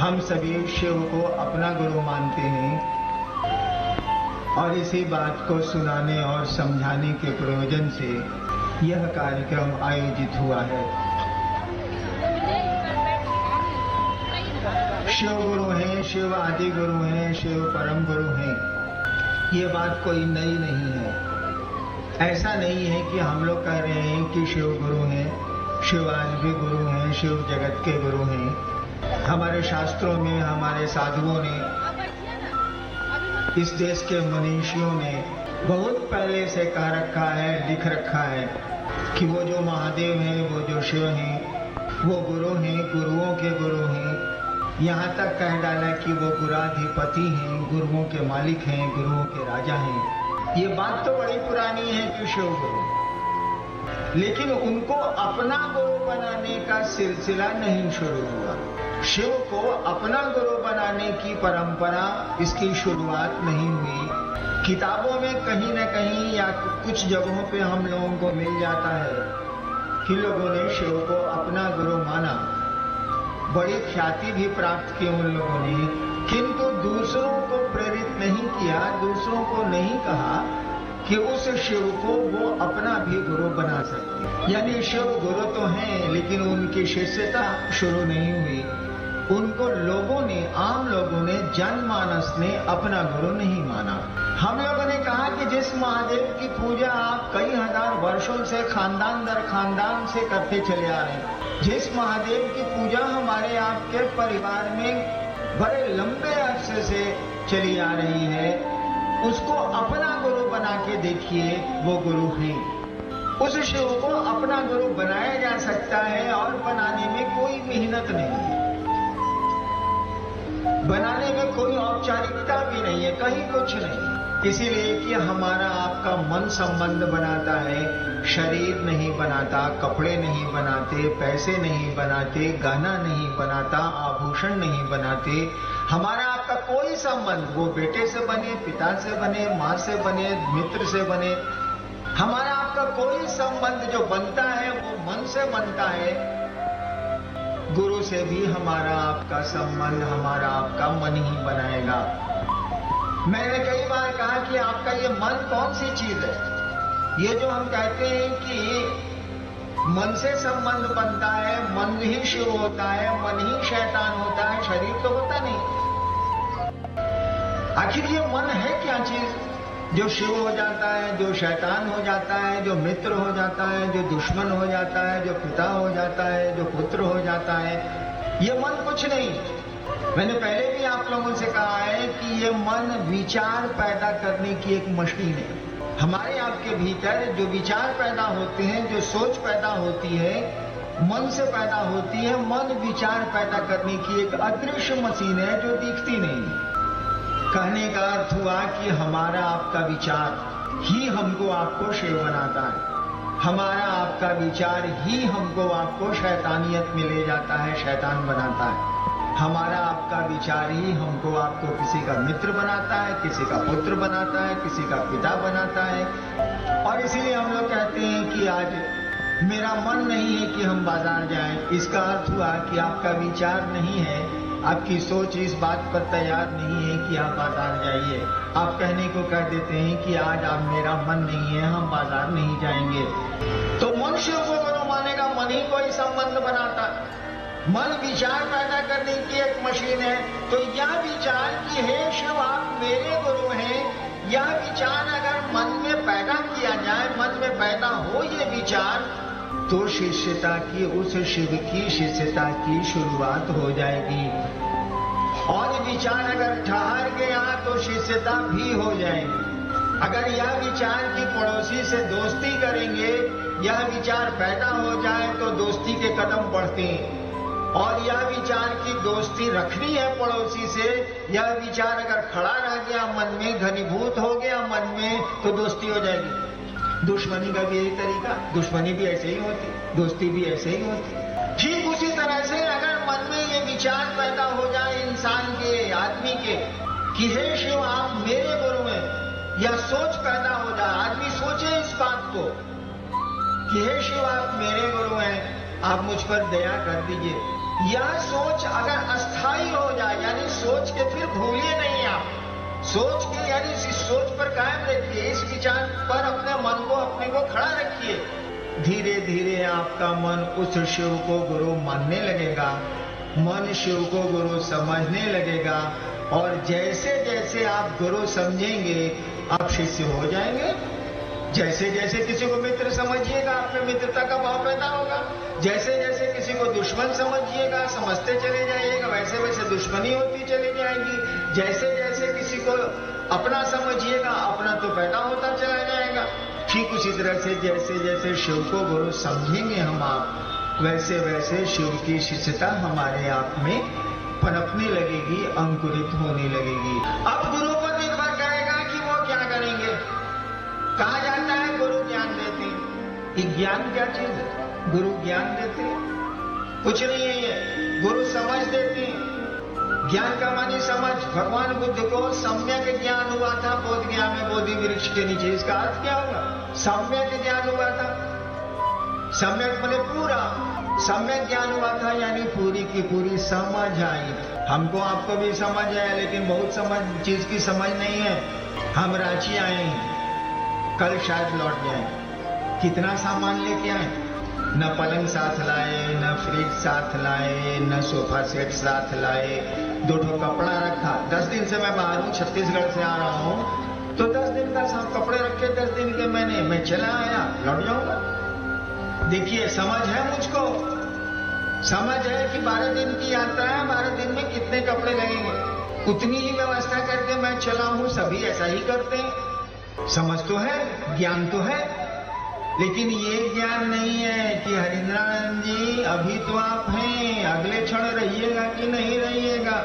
हम सभी शिव को अपना गुरु मानते हैं और इसी बात को सुनाने और समझाने के प्रयोजन से यह कार्यक्रम आयोजित हुआ है। शिव गुरु हैं, शिव आदि गुरु हैं, शिव परम गुरु हैं। ये बात कोई नई नहीं है। ऐसा नहीं है कि हम लोग कह रहे हैं कि शिव गुरु हैं, शिव आज भी गुरु हैं, शिव जगत के गुरु हैं। हमारे शास्त्रों में हमारे साधुओं ने, इस देश के मनीषियों ने बहुत पहले से कह रखा है, लिख रखा है कि वो जो महादेव हैं, वो जो शिव हैं, वो गुरु हैं, गुरुओं के गुरु हैं। यहाँ तक कह डाला कि वो गुराधिपति हैं, गुरुओं के मालिक हैं, गुरुओं के राजा हैं। ये बात तो बड़ी पुरानी है कि शिव गुरु, लेकिन उनको अपना गुरु बनाने का सिलसिला नहीं शुरू हुआ। शिव को अपना गुरु बनाने की परंपरा, इसकी शुरुआत नहीं हुई। किताबों में कहीं न कहीं या कुछ जगहों पे हम लोगों को मिल जाता है कि लोगों ने शिव को अपना गुरु माना, बड़ी ख्याति भी प्राप्त की उन लोगों ने, किंतु दूसरों को प्रेरित नहीं किया, दूसरों को नहीं कहा कि उस शिव को वो अपना भी गुरु बना सकते। यानी शिव गुरु तो हैं, लेकिन उनकी शिष्यता शुरू नहीं हुई। उनको लोगों ने, आम लोगों ने, जनमानस ने अपना गुरु नहीं माना। हम लोगों ने कहा कि जिस महादेव की पूजा आप कई हजार वर्षों से खानदान दर खानदान से करते चले आ रहे हैं, जिस महादेव की पूजा हमारे आपके परिवार में बड़े लंबे अरसे से चली आ रही है, उसको अपना गुरु बना के देखिए, वो गुरु है। उस शिव को अपना गुरु बनाया जा सकता है और बनाने में कोई मेहनत नहीं है, बनाने में कोई औपचारिकता भी नहीं है, कहीं कुछ नहीं। इसीलिए कि हमारा आपका मन संबंध बनाता है, शरीर नहीं बनाता, कपड़े नहीं बनाते, पैसे नहीं बनाते, गहना नहीं बनाता, आभूषण नहीं बनाते। हमारा आपका कोई संबंध, वो बेटे से बने, पिता से बने, माँ से बने, मित्र से बने, हमारा आपका कोई संबंध जो बनता है वो मन से बनता है। गुरु से भी हमारा आपका संबंध, हमारा आपका मन ही बनाएगा। मैंने कई बार कहा कि आपका ये मन कौन सी चीज है? ये जो हम कहते हैं कि मन से संबंध बनता है, मन ही शिव होता है, मन ही शैतान होता है, शरीर तो होता नहीं। आखिर ये मन है क्या चीज जो शिव हो जाता है, जो शैतान हो जाता है, जो मित्र हो जाता है, जो दुश्मन हो जाता है, जो पिता हो जाता है, जो पुत्र हो जाता है? ये मन कुछ नहीं। मैंने पहले भी आप लोगों से कहा है कि ये मन विचार पैदा करने की एक मशीन है। हमारे आपके भीतर जो विचार पैदा होते हैं, जो सोच पैदा होती है, मन से पैदा होती है। मन विचार पैदा करने की एक अदृश्य मशीन है जो दिखती नहीं। कहने का अर्थ हुआ कि हमारा आपका विचार ही हमको आपको शिव बनाता है, हमारा आपका विचार ही हमको आपको शैतानियत में ले जाता है, शैतान बनाता है। हमारा आपका विचार ही हमको आपको किसी का मित्र बनाता है, किसी का पुत्र बनाता है, किसी का पिता बनाता है। और इसीलिए हम लोग कहते हैं कि आज मेरा मन नहीं है कि हम बाजार जाएं। इसका अर्थ हुआ कि आपका विचार नहीं है, आपकी सोच इस बात पर तैयार नहीं है कि आप बाजार जाइए। आप कहने को कह देते हैं कि आज आप, मेरा मन नहीं है, हम बाजार नहीं जाएंगे। तो मन शिव को गुरु मानेगा, मन ही कोई संबंध बनाता। मन विचार पैदा करने की एक मशीन है। तो यह विचार कि हे शिव आप मेरे गुरु हैं, यह विचार अगर मन में पैदा किया जाए, मन में पैदा हो ये विचार, तो शिष्यता की, उस शिव की शिष्यता की शुरुआत हो जाएगी। और विचार अगर ठहर गया तो शिष्यता भी हो जाएगी। अगर यह विचार की पड़ोसी से दोस्ती करेंगे, यह विचार पैदा हो जाए तो दोस्ती के कदम बढ़ते हैं। और यह विचार की दोस्ती रखनी है पड़ोसी से, यह विचार अगर खड़ा रह गया मन में, घनीभूत हो गया मन में, तो दोस्ती हो जाएगी। दुश्मनी का भी यही तरीका, दुश्मनी भी ऐसे ही होती, दोस्ती भी ऐसे ही होती। ठीक उसी तरह से अगर मन में ये विचार पैदा हो जाए इंसान के, आदमी के, कि हे शिव आप मेरे गुरु हैं, या सोच पैदा हो जाए, आदमी सोचे इस बात को कि हे शिव आप मेरे गुरु हैं, आप मुझ पर दया कर दीजिए, यह सोच अगर अस्थाई हो जाए, यानी सोच के फिर भूलिए नहीं आप, सोच के यानी इस सोच पर कायम रखिए, इस विचार पर अपने मन को अपने को खड़ा रखिए। धीरे धीरे आपका मन उस शिव को गुरु मानने लगेगा, मन शिव को गुरु समझने लगेगा, और जैसे जैसे आप गुरु समझेंगे आप शिष्य हो जाएंगे। जैसे जैसे किसी को मित्र समझिएगा आप में मित्रता का भाव पैदा होगा, जैसे जैसे किसी को दुश्मन समझिएगा समझते चले जाइएगा, वैसे वैसे दुश्मनी होती चली जाएगी। जैसे जैसे किसी को अपना समझिएगा अपना तो पैदा होता चला जाएगा। ठीक उसी तरह से जैसे जैसे शिव को गुरु समझेंगे हम आप, वैसे वैसे शिव की शिष्यता हमारे आप में पनपने लगेगी, अंकुरित होने लगेगी। अब गुरु पर निर्भर करेगा कि वो क्या करेंगे। कहा जाता है गुरु ज्ञान देते हैं, ये ज्ञान क्या चीज है? गुरु ज्ञान देते हैं कुछ नहीं है, ये गुरु समझ देते हैं। ज्ञान का मानी समझ। भगवान बुद्ध को सम्यक ज्ञान हुआ था बोध गया में बोधि वृक्ष के नीचे। इसका अर्थ क्या होगा? सम्यक ज्ञान हुआ था, सम्यक बोले पूरा, सम्यक ज्ञान हुआ था यानी पूरी की पूरी समझ आई। हमको आपको भी समझ आया, लेकिन बहुत चीज की समझ नहीं है। हम रांची आए हैं, कल शायद लौट जाए। कितना सामान लेके आए, न पलंग साथ लाए, न फ्रिज साथ लाए, न सोफा सेट साथ लाए, 2 कपड़ा रखा। 10 दिन से मैं बाहर हूँ, छत्तीसगढ़ से आ रहा हूँ, तो 10 दिन का सब कपड़े रखे 10 दिन के मैं चला आया, लौट जाऊंगा। देखिए समझ है मुझको, समझ है कि 12 दिन की यात्रा है, 12 दिन में कितने कपड़े लगेंगे, उतनी ही व्यवस्था करके मैं चला हूँ। सभी ऐसा ही करते हैं। समझ तो है, ज्ञान तो है, लेकिन ये ज्ञान नहीं है कि हरिनारायण जी अभी तो आप हैं, अगले क्षण रहिएगा कि नहीं रहिएगा,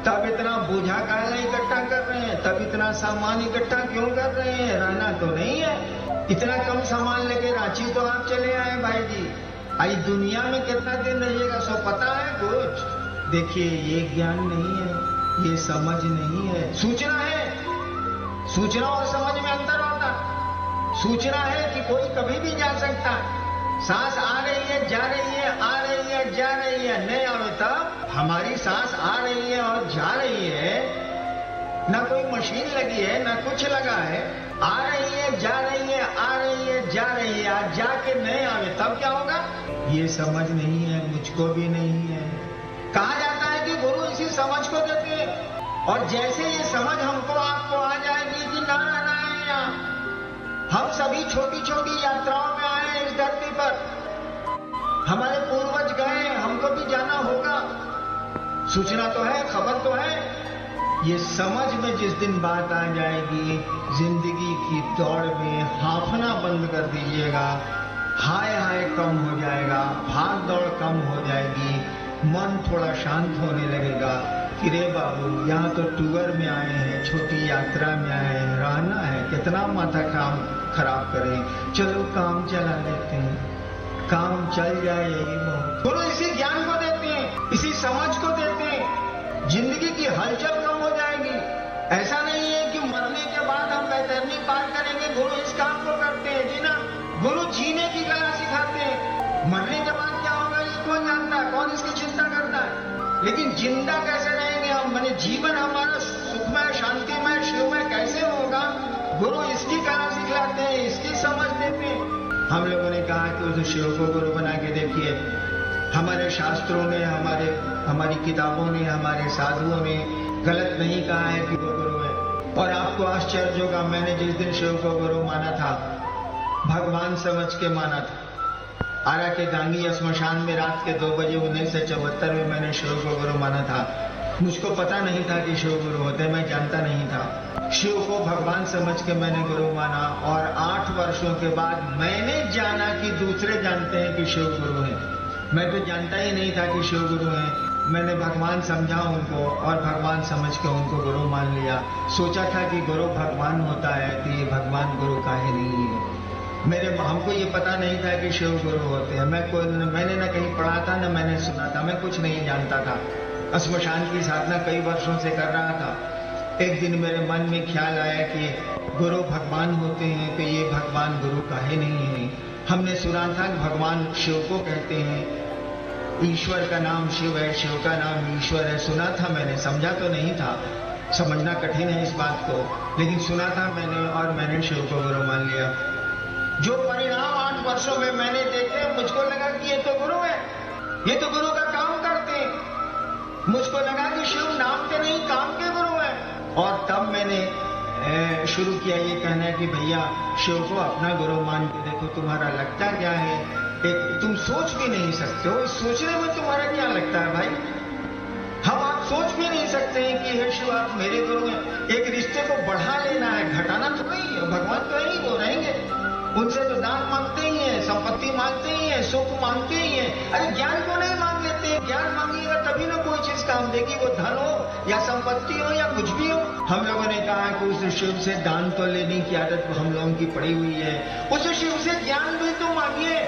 तब इतना बोझा काला इकट्ठा कर रहे हैं, तब इतना सामान इकट्ठा क्यों कर रहे हैं? रहना तो नहीं है। इतना कम सामान लेके रांची तो आप चले आए भाई जी, आई दुनिया में कितना दिन रहिएगा सो पता है कुछ? देखिए ये ज्ञान नहीं है, ये समझ नहीं है। सूचना है, सूचना और समझ में अंतर होता। सूचना है कि कोई कभी भी जा सकता, सांस आ रही है जा रही है, आ रही है जा रही है, नहीं आवे तब हमारी सांस आ रही है और जा रही है, ना कोई मशीन लगी है ना कुछ लगा है, आ रही है जा रही है, आ रही है जा रही है, आज जाके नहीं आवे तब क्या होगा? ये समझ नहीं है, मुझको भी नहीं है। कहा जाता है कि गुरु इसी समझ को देते हैं, और जैसे ये समझ हमको आपको आ जाएगी कि नारायण आए यहाँ, हम सभी छोटी छोटी यात्राओं में आए हैं इस धरती पर, हमारे पूर्वज गए, हमको भी जाना होगा। सूचना तो है, खबर तो है। ये समझ में जिस दिन बात आ जाएगी, जिंदगी की दौड़ में हाफना बंद कर दीजिएगा, हाय हाय कम हो जाएगा, भाग दौड़ कम हो जाएगी, मन थोड़ा शांत होने लगेगा कि रे बाबू यहाँ तो टूर में आए हैं, छोटी यात्रा में आए हैं, रहना है, कितना माथा काम खराब करें, चलो काम चला लेते हैं, काम चल जाए यही बहुत। गुरु इसी ज्ञान को देते हैं, इसी समझ को देते हैं, जिंदगी की हलचल कम हो जाएगी। ऐसा नहीं है कि मरने के बाद हम बैतरनी पार करेंगे, गुरु इस काम को करते हैं जी ना। गुरु जीने की कला सिखाते हैं, मरने के बाद क्या होगा ये कौन जानता है, कौन इसकी चिंता करता है, लेकिन जिंदा कैसे रहेंगे हम, मैंने जीवन हमारा सुखमय शांतिमय शिवमय कैसे होगा, गुरु इसकी कला सिखलाते हैं, इसकी समझ देते हैं। हम लोगों ने कहा कि उस शिव को गुरु बना के देखिए। हमारे शास्त्रों ने, हमारी किताबों ने, हमारे साधुओं ने गलत नहीं कहा है कि वो गुरु है। और आपको आश्चर्य होगा, मैंने जिस दिन शिव को गुरु माना था, भगवान समझ के माना था। आरा के गांगी स्मशान में रात के 2 बजे 1974 में मैंने शिव को गुरु माना था। मुझको पता नहीं था कि शिव गुरु होते, मैं जानता नहीं था। शिव को भगवान समझ के मैंने गुरु माना, और 8 वर्षों के बाद मैंने जाना कि दूसरे जानते हैं कि शिव गुरु है। मैं तो जानता ही नहीं था कि शिव गुरु है। मैंने भगवान समझा उनको, और भगवान समझ के उनको गुरु मान लिया। सोचा था कि गुरु भगवान होता है, तो ये भगवान गुरु काहे नहीं है। हमको ये पता नहीं था कि शिव गुरु होते हैं। मैंने न कहीं पढ़ा था, न मैंने सुना था, मैं कुछ नहीं जानता था। स्मशान की साधना कई वर्षों से कर रहा था। एक दिन मेरे मन में ख्याल आया कि गुरु भगवान होते हैं, तो ये भगवान गुरु काहे नहीं है। हमने सुना था कि भगवान शिव को कहते हैं, ईश्वर का नाम शिव है, शिव का नाम ईश्वर है। सुना था मैंने, समझा तो नहीं था, समझना कठिन है इस बात को, लेकिन सुना था मैंने और मैंने शिव को गुरु मान लिया। जो परिणाम 8 वर्षों में मैंने देखे, मुझको लगा कि ये तो गुरु है, ये तो गुरु का काम करते हैं। मुझको लगा कि शिव नाम के नहीं काम के गुरु है। और तब मैंने शुरू किया ये कहना कि भैया शिव को अपना गुरु मान के देखो, तुम्हारा लगता क्या है, तुम सोच भी नहीं सकते हो, इस सोचने में तुम्हारा क्या लगता है भाई। हम आप सोच भी नहीं सकते हैं कि हे शिव आप मेरे गुरु हैं। एक रिश्ते को बढ़ा लेना है, घटाना तो नहीं है। भगवान तो है ही, वो रहेंगे, उनसे तो दान मांगते ही है, संपत्ति मांगते ही है, सुख मांगते ही है। अरे ज्ञान क्यों नहीं मांग लेते? ज्ञान मांगिएगा तभी ना कोई चीज काम देगी, वो धन हो या संपत्ति हो या कुछ भी हो। हम लोगों ने कहा कि उस शिव से दान तो लेने की आदत हम लोगों की पड़ी हुई है, उस शिव से ज्ञान भी तो मांगिए।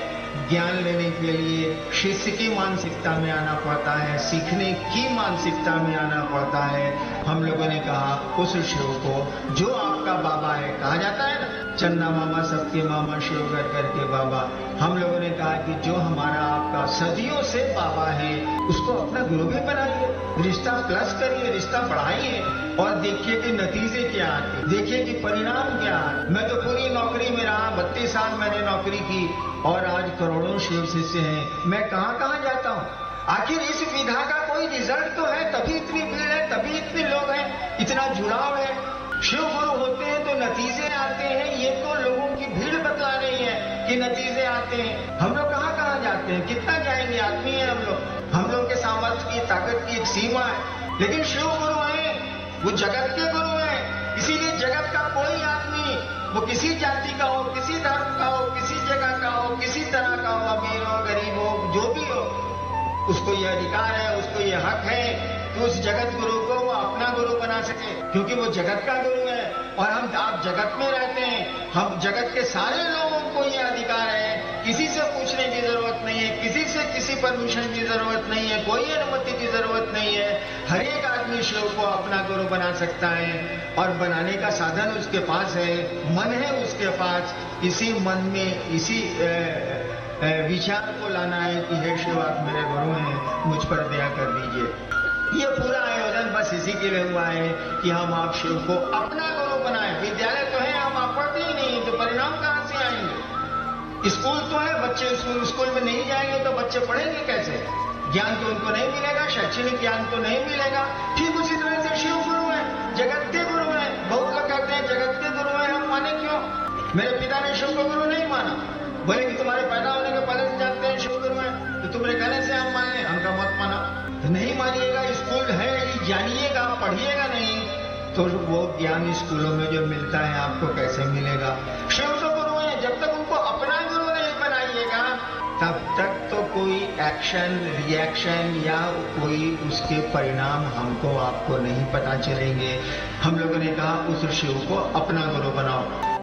ज्ञान लेने के लिए शिष्य की मानसिकता में आना पड़ता है, सीखने की मानसिकता में आना पड़ता है। हम लोगों ने कहा उस शिव को जो आपका बाबा है, कहा जाता है ना चन्ना मामा सबके मामा शिव घर करके बाबा, हम लोगों ने कहा कि जो हमारा आपका सदियों से बाबा है उसको अपना गुरु भी बनाइए, रिश्ता प्लस करिए, रिश्ता बढ़ाइए और देखिए कि नतीजे क्या आते, देखिए कि परिणाम क्या आते। मैं तो पूरी नौकरी में रहा, 32 साल मैंने नौकरी की और आज करोड़ों शिव शिष्य हैं। मैं कहां कहां जाता हूं, आखिर इस विधा का कोई रिजल्ट तो है, तभी इतनी भीड़ है, तभी इतने लोग हैं, इतना जुड़ाव है। शिव गुरु होते हैं तो नतीजे आते हैं, ये तो लोगों की भीड़ बतला रही है कि नतीजे आते हैं। हम लोग कहां कहां जाते हैं, कितना जाएंगे, आदमी है हम लोग के सामर्थ्य की ताकत की एक सीमा है। लेकिन शिव गुरु है, वो जगत के गुरु है, इसीलिए जगत का कोई आदमी, वो किसी जाति का हो, किसी धर्म का हो, किसी जगह का हो, किसी तरह का हो, अमीर हो गरीब हो, जो भी हो, उसको ये अधिकार है, उसको ये हक है कि उस जगत गुरु को वो अपना गुरु बना सके, क्योंकि वो जगत का गुरु है। और आप जगत में रहते हैं, हम जगत के सारे लोगों को ये अधिकार है, किसी से पूछने की जरूरत नहीं है, किसी से किसी परमिशन की जरूरत नहीं है, कोई अनुमति की जरूरत नहीं है। हर एक आदमी शिव को अपना गुरु बना सकता है और बनाने का साधन उसके पास है, मन है उसके पास। इसी मन में इसी विचार को लाना है कि हे शिव आप मेरे गुरु हैं, मुझ पर दया कर दीजिए। ये पूरा आयोजन बस इसी के लिए हुआ है कि हम आप शिव को अपना गुरु बनाएं। विद्यालय तो है, हम आप पढ़ते ही नहीं तो परिणाम कहां से आएंगे? स्कूल तो है, बच्चे स्कूल में नहीं जाएंगे तो बच्चे पढ़ेंगे कैसे? ज्ञान तो उनको नहीं मिलेगा, शैक्षणिक ज्ञान तो नहीं मिलेगा। ठीक उसी तरह से शिव गुरु है, जगत के गुरु है। बहुत लोग कहते हैं जगत के गुरु है, हम माने क्यों? मेरे पिता ने शिव को गुरु नहीं माना, बोले कि तुम्हारे पैदा होने के पहले से जानते हैं शिव गुरु है, तो तुम्हारे कहने से हम मान लें, हमका मत माना। तो नहीं मानिएगा, स्कूल है, जानिएगा, पढ़िएगा नहीं तो वो ज्ञान स्कूलों में जो मिलता है आपको कैसे मिलेगा? शिव तो गुरु है, जब तक उनको अपना गुरु नहीं बनाइएगा तब तक तो कोई एक्शन रिएक्शन या कोई उसके परिणाम हमको आपको नहीं पता चलेंगे। हम लोगों ने कहा उस शिव को अपना गुरु बनाओ।